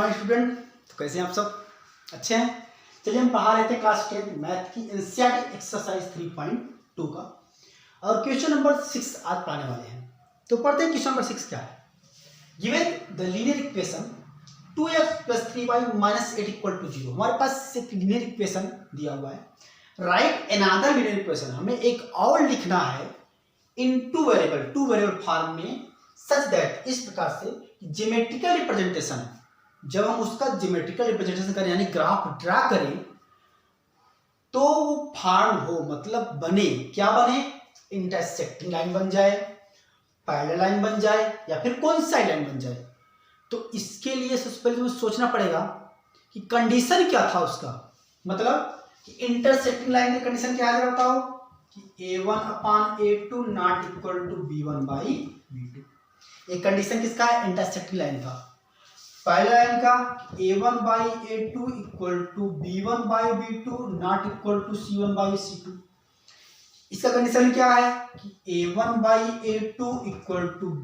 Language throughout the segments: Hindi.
Morning student. तो कैसे हैं आप सब? अच्छे हैं। चलिए हम पढ़ा रहे थे क्लास 10 मैथ की एनसीईआरटी एक्सरसाइज 3.2 का और क्वेश्चन नंबर 6 आज पढ़ाने वाले हैं। तो पढ़ते हैं क्वेश्चन नंबर 6 क्या है। Given the linear equation 2x + 3y - 8 = 0। हमारे पास एक लीनियर इक्वेशन दिया हुआ है। राइट अनदर लीनियर इक्वेशन, हमें एक और लिखना है इन टू वेरिएबल फॉर्म में सच दैट, इस प्रकार से ज्योमेट्रिकल रिप्रेजेंटेशन, जब हम उसका ज्योमेट्रिकल रिप्रेजेंटेशन करें यानी ग्राफ ड्रा करें तो वो फॉर्म हो, मतलब बने, क्या बने, इंटरसेक्टिंग लाइन बन जाए, पैरेलल लाइन बन जाए या फिर कोई सी लाइन बन जाए। तो इसके लिए सबसे पहले हमें सोचना पड़ेगा कि कंडीशन क्या था उसका, मतलब कि इंटरसेक्टिंग लाइन की कंडीशन क्या आ जाता हो कि a1/a2 ≠ b1/b2। ये कंडीशन किसका है? इंटरसेक्टिंग लाइन का। पहला लाइन का a1/a2 = b1/b2 ≠ c1/c2। इसका कंडीशन क्या है कि a1/a2 =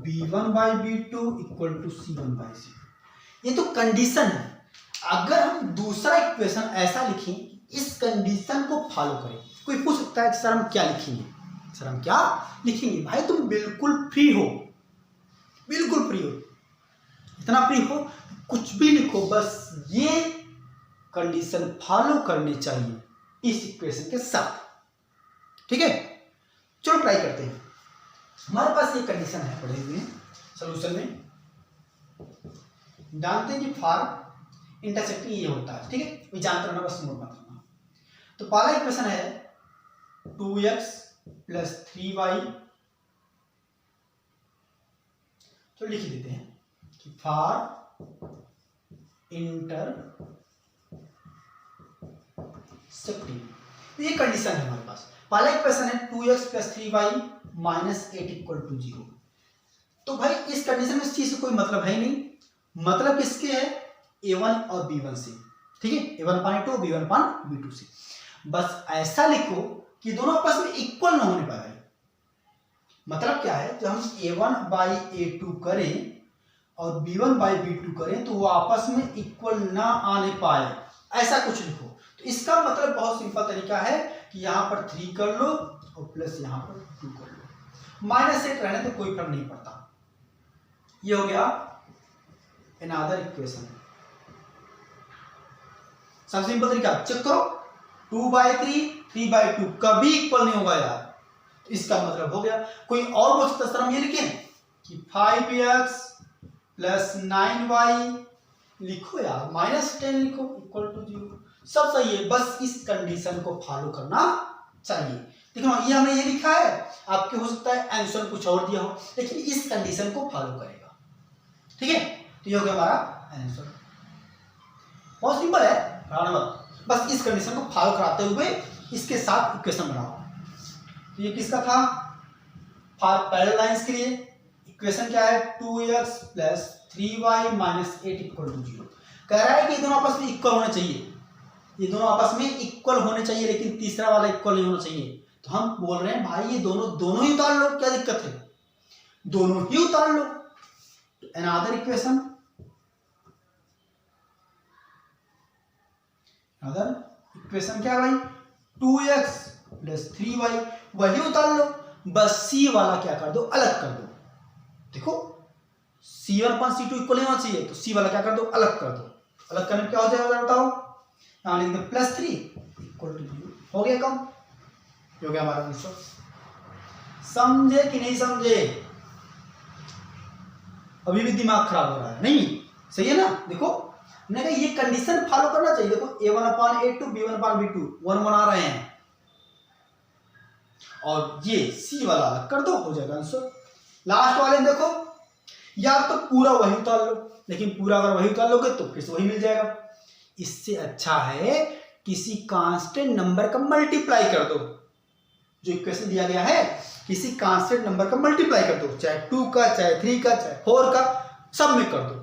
b1/b2 = c1/c2। ये तो कंडीशन है। अगर हम दूसरा इक्वेशन ऐसा लिखें, इस कंडीशन को फॉलो करें। कोई पूछ सकता है कि सर हम क्या लिखेंगे? सर हम क्या लिखेंगे? भाई तुम बिल्कुल फ्री हो, बिल्कुल फ्री हो, इतना फ्री हो कुछ भी लिखो, बस ये कंडीशन फॉलो करनी चाहिए इस इक्वेशन के साथ। ठीक है, चलो ट्राई करते हैं। हमारे पास ये कंडीशन है पढ़े हुए सॉल्यूशन में, जानते हैं कि फॉर इंटरसेक्टिंग ये होता है। ठीक है, ये जानते रहना, बस नोट मत करना। तो पहला इक्वेशन है 2x + 3y, तो लिख देते हैं कि फॉर इंटरसेक्टिंग, ये कंडीशन है हमारे पास। पहला इक्वेशन है 2x + 3y - 8 = 0। तो भाई इस कंडीशन में इस चीज से कोई मतलब है ही नहीं, मतलब किसके है? a1 और b1 से। ठीक है, a1/a2 b1/b2 से। बस ऐसा लिखो कि दोनों आपस में इक्वल ना होने पाए। मतलब क्या है, जब हम a1/a2 करें और b1/b2 करें तो वो आपस में इक्वल ना आने पाए, ऐसा कुछ लिखो। तो इसका मतलब बहुत सिंपल तरीका है कि यहां पर 3 कर लो और प्लस यहां पर 2 कर लो, -8 रहने तो कोई फर्क नहीं पड़ता। ये हो गया अनदर इक्वेशन। सबसे सिंपल तरीका चेक करो, 2/3 3/2 कभी इक्वल नहीं होगा यार। तो इसका मतलब हो गया। कोई और बोल सकता है हम ये लिखें कि 5x + 9y लिखो यार, -10 लिखो = 0, सब सही है, बस इस कंडीशन को फॉलो करना चाहिए। देखो ये हमने ये लिखा है, आपके हो सकता है आंसर कुछ और दिया हो, लेकिन इस कंडीशन को फॉलो करेगा। ठीक है, तो ये हो गया हमारा आंसर। बहुत सिंपल है, बस इस कंडीशन को फॉलो कराते हुए इसके साथ इक्वेशन बनाओ। तो ये किसका था? फॉर पैरेलल लाइंस के लिए इक्वेशन क्या है? 2x + 3y - 8 = 0। कह रहा है कि ये दोनों आपस में इक्वल होने चाहिए, ये दोनों आपस में इक्वल होने चाहिए, लेकिन तीसरा वाला इक्वल नहीं होना चाहिए। तो हम बोल रहे हैं भाई ये दोनों ही उतार लो, क्या दिक्कत है? दोनों ही उतार लो। अनदर इक्वेशन, अदर इक्वेशन क्या है भाई? 2x + 3y, वही उतार लो, बस c वाला क्या कर दो? अलग कर दो। देखो c1/c2 इक्वल नहीं होना चाहिए, तो c वाला क्या कर दो? अलग कर दो। अलग करने क्या हो जाएगा बताओ? यहां लिख दो +3 = 0। हो गया कम, हो गया हमारा आंसर। समझे कि नहीं समझे? अभी भी दिमाग खराब हो रहा है? नहीं सही है ना? देखो मैंने कहा ये कंडीशन फॉलो करना चाहिए। देखो a1/a2 b1/b2 1 आ रहे हैं और ये c वाला अलग कर दो, हो जाएगा आंसर। लास्ट वाले देखो यार, तो पूरा वही उतार लो, लेकिन पूरा अगर वही उतार लोगे तो फिर से वही मिल जाएगा। इससे अच्छा है किसी कांस्टेंट नंबर का मल्टीप्लाई कर दो। जो इक्वेशन दिया गया है किसी कांस्टेंट नंबर का मल्टीप्लाई कर दो, चाहे 2 का, चाहे 3 का, चाहे 4 का, सब में कर दो।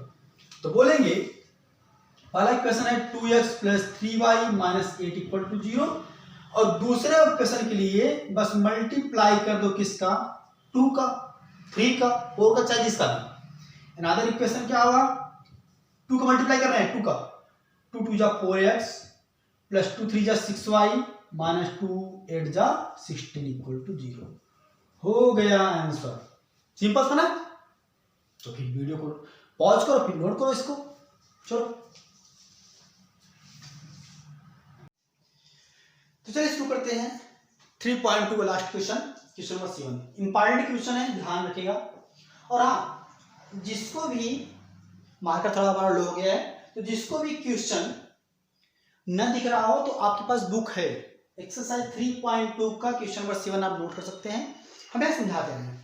तो बोलेंगे पहला इक्वेशन है 2x + 3y - 8 = 0 और दूसरे इक्वेशन के लिए बस मल्टीप्लाई कर दो किसका? 2 का, 3 का, 4 का, चाहे जिसका भी। अनदर इक्वेशन क्या होगा? 2 का मल्टीप्लाई करना है, 2 का, 2 2 जा 4x प्लस 2 3 जा 6y माइनस 2 8 जा 16 इक्वल टू 0। हो गया आंसर। सिंपल था ना। तो फिर वीडियो को पॉज करो, फिर नोट करो इसको। चलो तो चलिए शुरू करते हैं 3.2 का last question, question number 7। Important question है, ध्यान रखिएगा। और हाँ, जिसको भी मार्कर थोड़ा बड़ा लो हो गया है, तो जिसको भी क्वेश्चन न दिख रहा हो तो आपके पास बुक है, एक्सरसाइज 3.2 का क्वेश्चन नंबर 7 आप नोट कर सकते हैं। हमें समझाते हैं।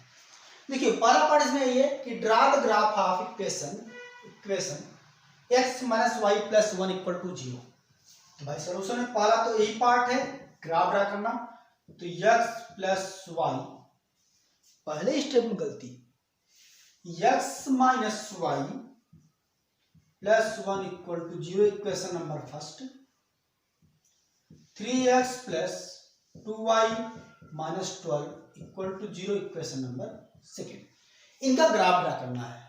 देखिए पहला पार्ट इसमें ये है कि draw the graph of equation x minus y plus 1 equal to 0। तो भाई सोल्यूशन में पहला तो यही पार्ट है, ग्राफ ड्रा करना। तो x प्लस वाई, पहले स्टेप में गलती, x minus y plus 1 equal to 0 equation number first. 3x plus 2y minus 12 equal to 0 equation number second. इनका ग्राफ ड्रा करना है।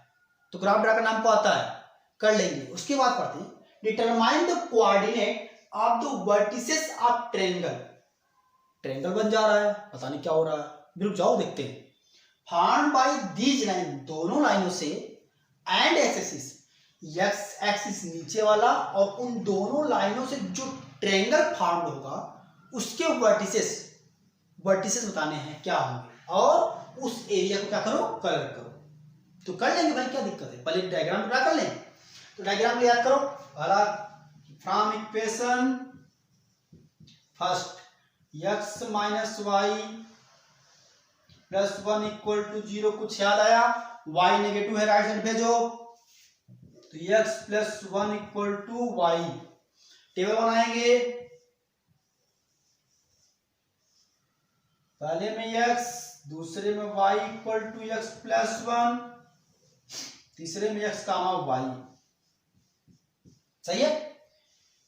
तो ग्राफ ड्रा करना हमको आता है, कर लेंगे। उसके बाद पढ़ते हैं determine the coordinate of the vertices of triangle. Triangle बन जा रहा है, पता नहीं क्या हो रहा है, रुक जाओ देखते हैं। फाउंड बाय दीज लाइन, दोनों लाइनों से, एंड एक्सिस, एक्स एक्सिस नीचे वाला और उन दोनों लाइनों से जो ट्रायंगल फाउंड होगा उसके वर्टिसेस बताने हैं क्या होंगे, और उस एरिया को क्या करो, कलर करो। तो कर लेंगे भाई, क्या दिक्कत है। पहले डायग्राम ड्रा कर लें। तो डायग्राम याद करो, पहला from equation first x minus y plus 1 equal to 0, कुछ याद आया, y नेगेटिव है, राइट साइड भेजो। तो x plus 1 equal to y, table बनाएंगे। पहले में x, दूसरे में y equal to x plus 1, तीसरे में x कामा y। सही है,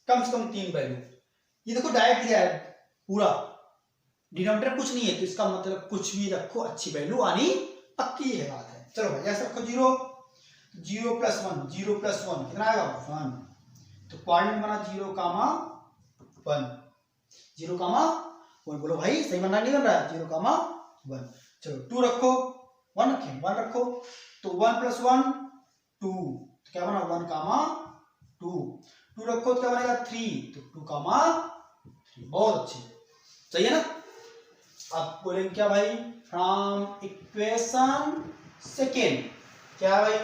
कम से कम 3 वैल्यू। ये देखो डायरेक्ट दिया है पूरा, डिनोमिनेटर कुछ नहीं है, तो इसका मतलब कुछ भी रखो, अच्छी वैल्यू आनी पक्की है, बात है। चलो भाई ऐसे रखो 0, 0 प्लस 1, 0 प्लस 1 कितना आएगा, 1। तो कोऑर्डिनेट बना 0 कामा 1, 0 कामा 1। बोलो भाई सही बन रहा नहीं बन रहा है, 0 कामा 1। चलो 2 रखो, 1 रखें, 1 रखो, तो 1 प्लस 1 2, तो क्या बना 1 कामा 2। 2 रखो तो क्या बनेगा 3, तो 2 कामा 3। बहुत अच्छे, सही है ना। अब बोलेंगे क्या भाई, फ्रॉम इक्वेशन सेकेंड क्या है भाई,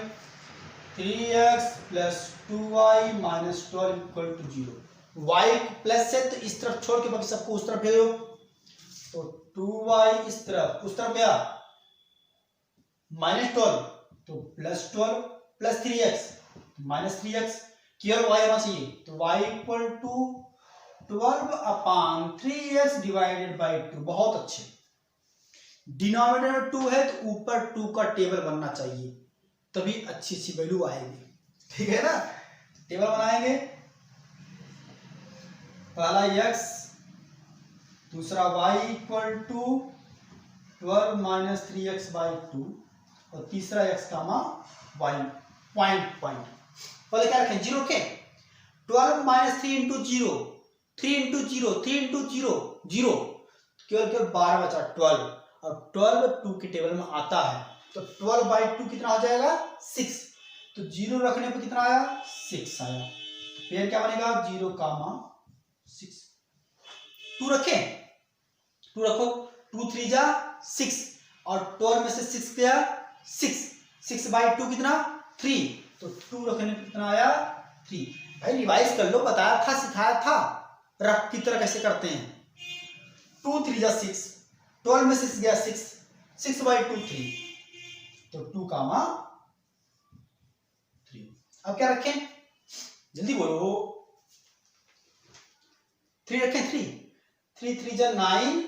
3x plus 2y minus 12 equal to 0। y plus से तो इस तरफ छोड़ के बाकी सबको उस तरफ भेजो। तो 2y इस तरफ, उस तरफ गया माइनस 12, तो plus 12 plus 3x minus 3x, केवल y आना चाहिए। तो y equal to 12 upon 3x divided by 2। बहुत अच्छे, डिनोमिनेटर में 2 है तो ऊपर 2 का टेबल बनना चाहिए, तभी अच्छी अच्छी वैल्यू आएगी, ठीक है ना। टेबल बनाएंगे, पहला x, दूसरा y equal to 12 minus 3x by 2, और तीसरा x कामा y। पॉइंट पहले क्या रखें, 0 रखें। 12 माइनस 3 इंटू 0, 3 इंटू 0, 3 इंटू 0 0, केवल 12 बचा 12, और 12 2 के टेबल में आता है। तो 12 बाई 2 कितना हो जाएगा 6, तो 0 रखने पर कितना आया 6 आया। तो फिर क्या बनेगा 0 कामा 6। 2 रखें, 2 रखो, 2 3 जा 6, और 12 में से 6 गया 6 बाई 2 कितना 3, तो 2 रखने पर कितना आया 3। भाई रिवाइज कर लो, बताया था, सिखाया था, रफ की तरह कैसे करते हैं। 2 3 जा 6, 12 में 6 गया 6 बाई 2 3, तो 2 कामा 3। अब क्या रखें, जल्दी बोलो, 3 रखें, 3 3 जा 9,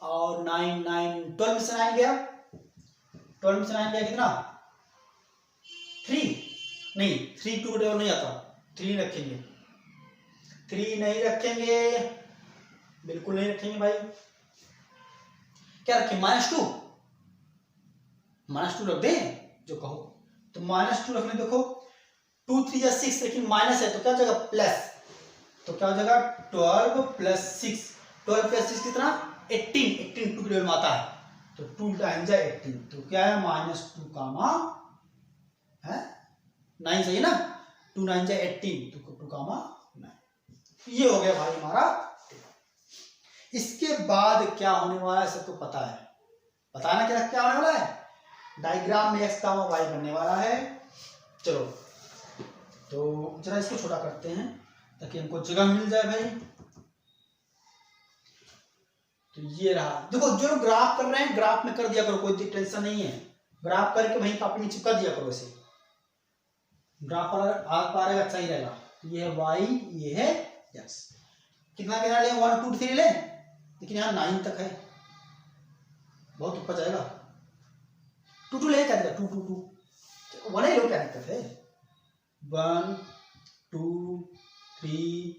और 9 12 में से 9 गया, 12 में से 9 गया कितना 3, नहीं 3 2 का टेबल नहीं आता, 3 रखेंगे, 3 नहीं रखेंगे, बिल्कुल नहीं रखेंगे भाई। क्या रखें, -2 रख दें जो कहो। तो -2 रखने, देखो 2 3 या 6, लेकिन माइनस है तो क्या हो जाएगा प्लस, तो क्या हो जाएगा 12 प्लस 6, 12 प्लस 6 कितना 18, 18 2 के टेबल में आता है, तो 2 टाइम्स 18, तो क्या है -2 कामा है 9, सही ना, 2 9 18, तो 2 कामा 9, ये हो गया भाई हमारा। इसके बाद क्या होने वाला है सबको पता है, पता है ना क्या होने वाला है, डायग्राम में x कामा y बनने वाला है। चलो तो जरा इसको छोटा करते हैं ताकि हमको जगह मिल जाए भाई। तो ये रहा, देखो जो ग्राफ कर रहे हैं ग्राफ में कर दिया करो, कोई टेंशन नहीं है, ग्राफ करके वहीं कॉपी में चिपका दिया करो, ऐसे ग्राफ पर आग पा रहेगा अच्छा ही रहेगा। ये है y, ये है x, कितना कितना ले 1 2 3 ले, लेकिन यहाँ 9 तक है, बहुत ऊपर जाएगा, 2 2 ले क्या दिया 2 2 2 1 ही लो, क्या दिक्कत है, 1 2 3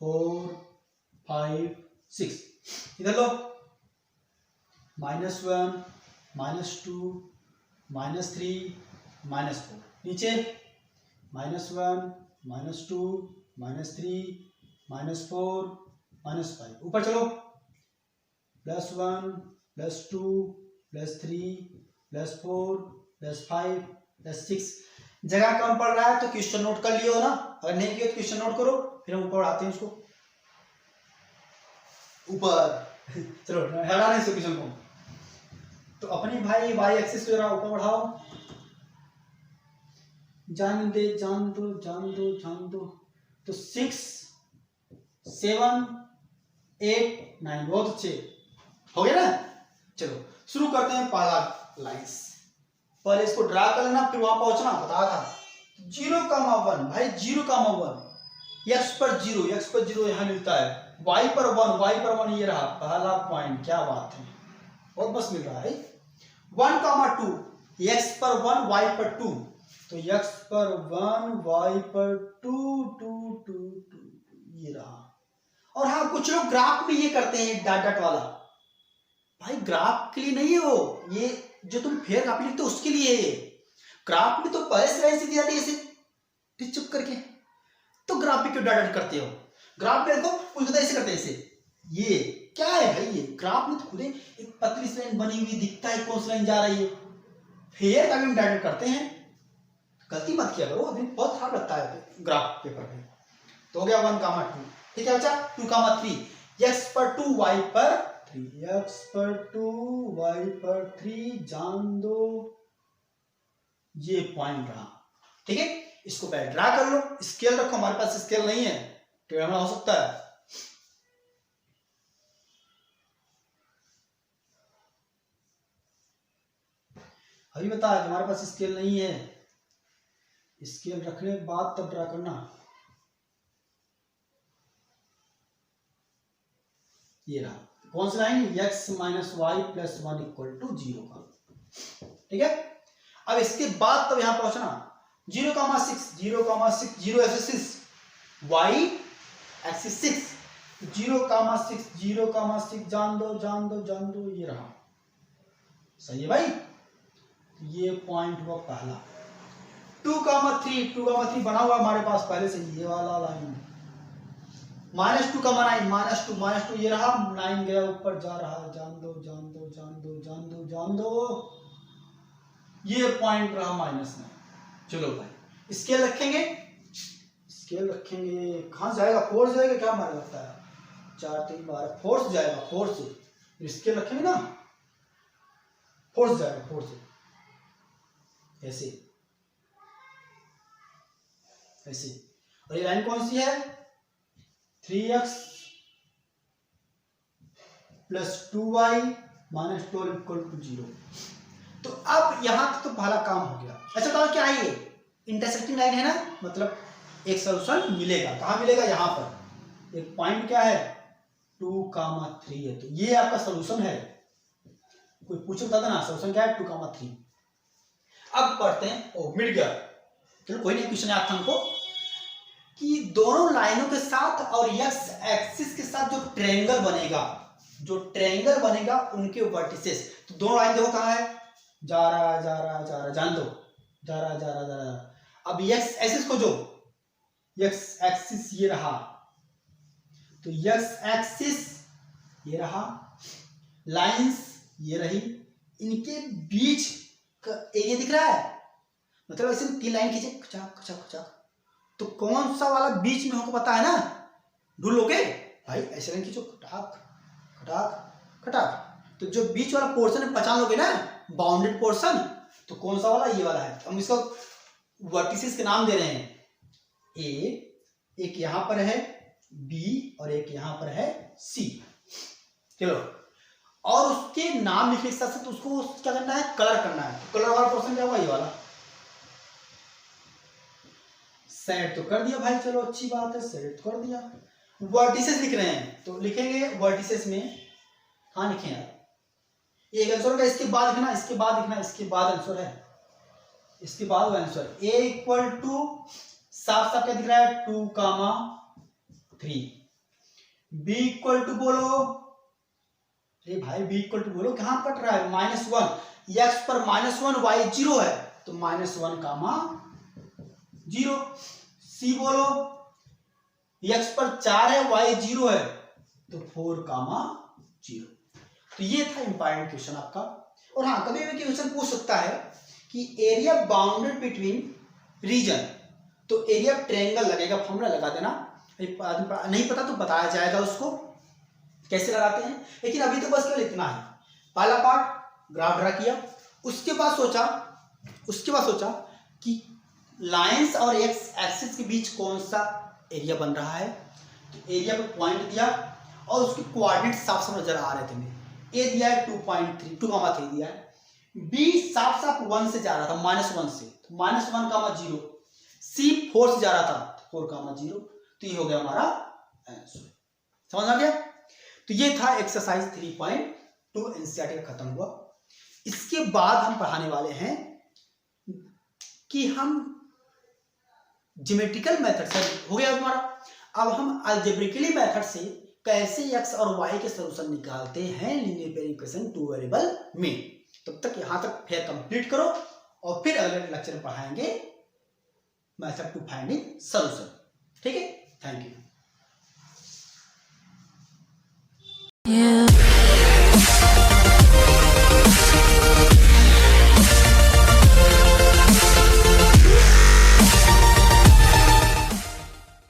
4 5 6, इधर लो -1 -2 -3 -4, नीचे -1 -2 -3 -4 -5, ऊपर चलो +1 +2 +3 +4 +5 +6, जगह कम पड़ रहा है तो क्वेश्चन नोट कर लियो ना, अगर नहीं किया तो क्वेश्चन नोट करो, फिर हम ऊपर बढ़ाते हैं उसको ऊपर चलो हटा नहीं क्वेश्चन को, तो अपनी भाई y एक्सिस को जरा ऊपर बढ़ाओ, जान दो, तो 6 7 8 9, बहुत अच्छे हो गया ना। चलो शुरू करते हैं पहला लाइंस, पहले इसको ड्रा कर लेना फिर वहां पहुंचना, बताया था 0,1 भाई 0,1, x पर 0 यहाँ मिलता है, y पर 1 ये रहा पहला पॉइंट, क्या बात है, बहुत बस मिल रहा है। 1,2 x पर 1 y पर 2, तो x पर 1 y पर 2 2 2 2 ये रहा। और हाँ कुछ लोग ग्राफ में ये करते हैं डॉट डॉट वाला, भाई ग्राफ के लिए नहीं है वो, ये जो तुम फेयर कॉपी लिखते हो उसके लिए है, ग्राफ में तो पहले से लाइन सीधी जाती है ऐसे चुप करके, तो ग्राफ में क्यों डॉट डॉट करते हो, ग्राफ में देखो कुछ ऐसे करते हैं ऐसे, ये क्या है भाई, ये ग्राफ में तो खुद एक पतली सी लाइन बनी हुई दिखता है कौन सी लाइन जा रही है, फेयर कॉपी में डॉट डॉट करते हैं, गलती मत किया करो, अभी बहुत खराब लगता है ग्राफ पेपर में। तो हो गया 1,2, ठीक है बच्चा, 2,3 x पर 2 y पर 3, x पर 2 y पर 3, जान दो ये पॉइंट रहा, ठीक है, इसको पहले ड्रा कर लो, स्केल रखो, हमारे पास स्केल नहीं है तो हमें हो सकता है, अभी बता हमारे पास स्केल नहीं है, स्केल रखने के बाद तब ड्रा करना। ये रहा कौन सा लाइन, x - y + 1 = 0 का, ठीक है। अब इसके बाद तब यहां पहुंचना 0,6 0 एक्सिस y एक्सिस 6 0,6 जान दो ये रहा, सही है भाई, ये पॉइंट हुआ पहला। 2,3 बना हुआ हमारे पास पहले से, ये वाला लाइन -2 ये रहा, 9 गया ऊपर जा रहा, जान दो ये पॉइंट रहा -9। चलो भाई स्केल रखेंगे, कहां जाएगा, फोर्स जाएगा क्या, हमारा लगता है 4 3 12 फोर्स जाएगा, फोर्स स्केल रखेंगे ना, फोर्स जाएगा, फोर्स ऐसे और ये लाइन कौन सी है, 3x + 2y - 12 = 0। तो अब यहां तक तो पहला काम हो गया। अच्छा तो क्या है, ये इंटरसेक्टिंग लाइन है ना, मतलब एक सोल्यूशन मिलेगा, कहां मिलेगा, यहां पर एक पॉइंट क्या है 2,3 है, तो ये आपका सोल्यूशन है, कोई पूछ बता देना सोल्यूशन क्या है 2,3। अब पढ़ते हैं, ओ मिल गया, चलो कोई नहीं, क्वेश्चन याद था हमको कि दोनों लाइनों के साथ और x एक्सिस के साथ जो ट्रायंगल बनेगा उनके वर्टिसेस, तो दोनों लाइन देखो कहां है, जा रहा जान दो, जा रहा। अब एक्स एक्सिस को जो एक्स एक्सिस ये रहा, तो एक्स एक्सिस ये रहा, लाइंस ये रही, इनके बीच का एरिया दिख रहा है, मतलब ऐसे 3 लाइन खींचे खचाक खचाक खचाक, तो कौन सा वाला बीच में हमको पता है ना, ढूंढ लोगे भाई, ऐसे लाइन खींचो खटाक खटाक खटाक, तो जो बीच वाला पोर्शन है पहचान लोगे ना, बाउंडेड पोर्शन, तो कौन सा वाला, ये वाला है। हम इसको वर्टिसेस के नाम दे रहे हैं, ए, एक यहां पर है बी और एक यहां पर है सी। चलो, और उसके नाम लिखने के साथ साथ उसको क्या करना है, कलर करना है। तो कलर वाला पोर्शन क्या हुआ, ये वाला। सेट तो कर दिया भाई, चलो अच्छी बात है, सेट तो कर दिया। वर्टिसेस लिख रहे हैं तो लिखेंगे वर्टिसेस में, हाँ लिखें यार, एक आंसर होगा, इसके बाद लिखना, इसके बाद लिखना, इसके बाद आंसर है, इसके बाद आंसर। ए इक्वल टू साफ साफ क्या दिख रहा है, 2,3। बी इक्वल टू बोलो, अरे भाई बी इक्वल टू बोलो, कहां कट रहा है, -1, एक्स पर -1 y 0 है, तो -1,0। सी बोलो, एक्स पर 4 है y 0 है, तो 4,0। तो ये था इंपॉर्टेंट क्वेश्चन आपका। और हाँ, कभी भी क्वेश्चन पूछ सकता है कि एरिया बाउंडेड बिटवीन रीजन, तो एरिया ट्रायंगल लगेगा, फॉर्मूला लगा देना, नहीं पता तो बताया जाएगा उसको कैसे लगाते हैं। लेकिन अभी तो बस केवल इतना है, पहला पार्ट ग्राफ ड्रा किया, उसके बाद सोचा कि लाइंस और एक्स एक्सिस के बीच कौन सा एरिया बन रहा है, तो एरिया को पॉइंट दिया और उसके कोऑर्डिनेट साफ साफ नजर आ रहे थे मेरे। ए दिया है 2.3 दिया है, बी साफ साफ 1 से जा रहा था, -1 से, तो -1,0। सी 4 से जा रहा था, 4,0। तो ये हो गया हमारा आंसर, समझ आ गया। तो ये था एक्सरसाइज 3.2 एनसीईआरटी का खत्म हुआ। इसके बाद हम पढ़ाने वाले हैं कि हम ज्योमेट्रिकल मेथड से, हो गया हमारा, अब हम अलजेब्रिकली मेथड से कैसे एक्स और वाई के सॉल्यूशन निकालते हैं लीनियर पेयर इक्वेशन 2 वेरिएबल में। तब तक यहां तक फेयर कंप्लीट करो और फिर अगले लेक्चर में पढ़ाएंगे मेथड टू फाइंडिंग सॉल्यूशन। ठीक है, थैंक यू।